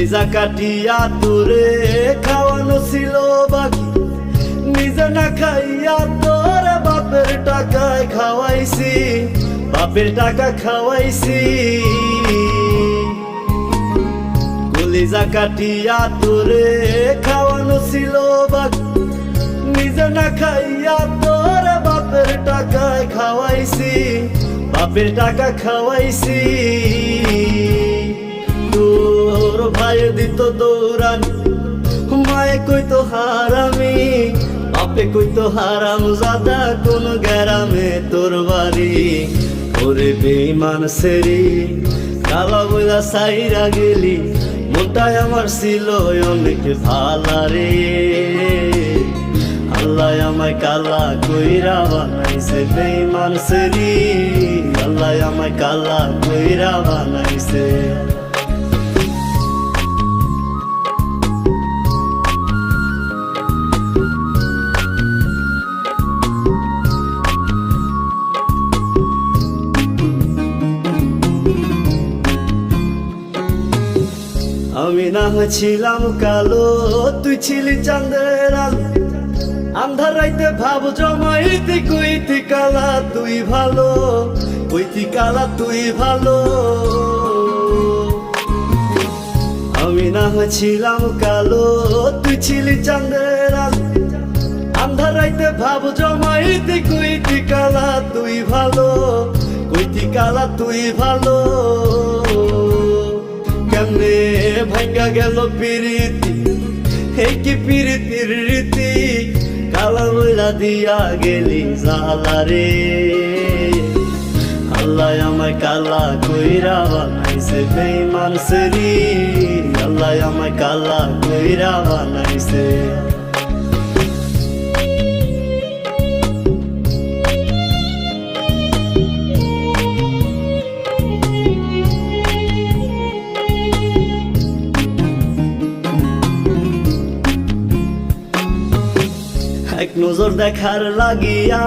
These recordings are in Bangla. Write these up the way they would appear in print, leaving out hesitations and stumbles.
কলিজা কাটিয়া তোরে খাওয়ানো ছিল বাকি, নিজে না খাইয়া তোর বাপের টাকায় খাওয়াইছি, বাপের টাকা খাওয়াইছি। কলিজা কাটিয়া তোরে খাওয়ানো ছিল বাকি, নিজে না খাইয়া তোর বাপের টাকায় খাওয়াইছি, বাপের টাকা খাওয়াইছি। তোর ভাই দিত দৌড়ানি, মায়ে কইতো হারামি, বাপে কইতো হারাম জাদা, কোন গ্রামে তোর বাড়ি। ওরে বেঈমান সেরি কালা বইলা সাইরা গেলি, মনটাই আমার ছিল অনেক ভালা রে। আল্লাহ আমায় কালা কইরা বানাইছে বেঈমান সেরি, আল্লাহ আমায় কালা কইরা বানাইছে। আমি না হয়েছিলাম কালো, তুই ছিলি চাঁদের আলো, আন্ধার রাইতে ভাব জমাইতি, কইতি কালা তুই ভালো, কইতি কালা তুই ভালো। আমি না হয়েছিলাম কালো, তুই ছিলি চাঁদের আলো, আন্ধার রাইতে ভাব জমাইতি, কইতি কালা তুই ভালো, কইতি কালা তুই ভালো। কেমনে ভাঙ্গা গেল পিরিতি, এই কি পিরিতির রীতি, কালা বইলা দিয়া গেলি জালা রে। আল্লাহ আমায় কালা কইরা বানাইছে বেঈমান সেরি, আল্লাহ আমায় কালা কইরা বানাইছে। এক নজর দেখার লাগিয়া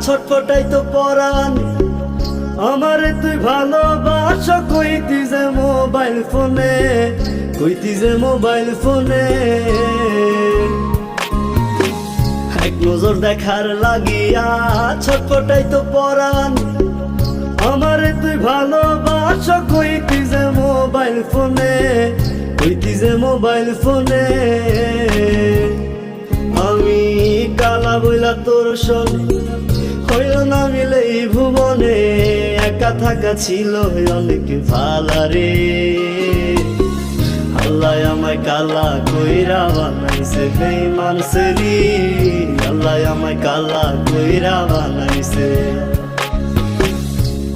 ছটফটাইতো পরাণ, আমারে তুই ভালোবাস কইতি যে মোবাইল ফোনে, কইতি যে মোবাইল ফোনে। এক নজর দেখার লাগিয়া ছটফটাইতো পরাণ, আমারে তুই ভালোবাস কইতি যে মোবাইল ফোনে, কইতি যে মোবাইল ফোনে। আমি কালা বইলা তোর শোনে হইল না মিলে এই ভুবনে, একা থাকা ছিল অনেক ভালা রে। আল্লাহ আমায় কালা কইরা বানাইছে বেঈমান সেরি, আল্লাহ আমায় কালা কইরা বানাইছে।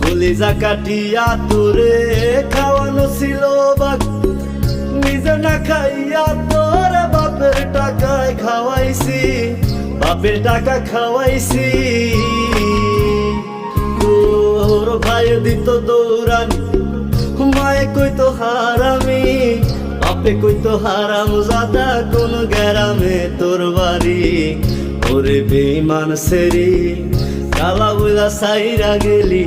কলিজা কাটিয়া তোরে খাওয়ানো ছিল বাকি, নিজে না খাইয়া তোর বাপের টাকায় খাওয়াইছি, বাপের টাকা খাওয়াইছি। তোর ভাই দিত দৌড়ানি, মায়ে কইতো হারামি, বাপে কইতো হারাম জাদা, কোন গ্রামে তোর বাড়ি। ওরে বেঈমান সেরি কালা বইলা সাইরা গেলি,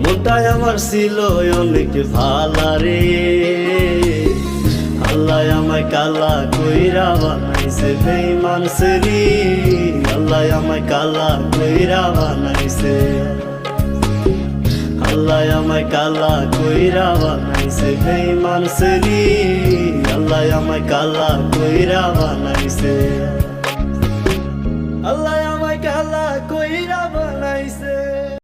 মনটাই আমার ছিল অনেক ভালা রে। আল্লাহ আমায় কালা কইরা বানাইছে বেঈমান সেরি, আল্লাহ আমায় কালা কইরা বানাইছে। আল্লাহ আমায় কালা কইরা বানাইছে বেঈমান সেরি, আল্লাহ আমায় কালা কইরা বানাইছে। আল্লাহ আমায় কালা কইরা